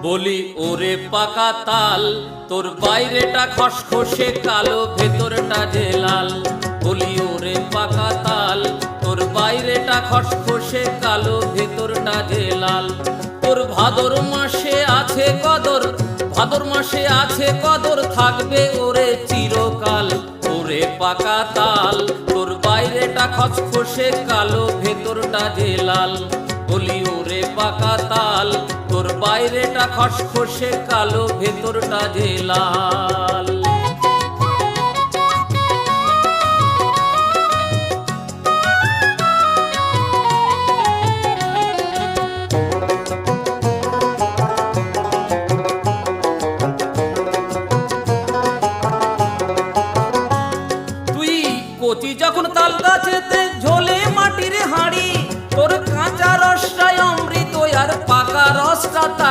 বলি ওরে পাকা তাল, তোর বাইরেটা খসখসে কালো, ভেতরটা যে লাল। বলি ওরে পাকা তাল, তোর বাইরেটা খসখসে কালো, ভেতরটা যে লাল। তোর ভাদর মাসে আছে কদর, ভাদর মাসে আছে কদর, থাকবে ওরে চিরকাল। ওরে পাকা তাল, তোর বাইরেটা খসখসে কালো, ভেতরটা যে লাল। বলি ওরে পাকা তাল, তোর বাইরেটা খসখসে কালো, ভেতরটা যে লাল। তুই কচি যখন তাল গাছেতে ঝোলে মাটির হাঁড়ি, তোর কাঁচা রসটাই অমৃত আর পাকা রসটা তার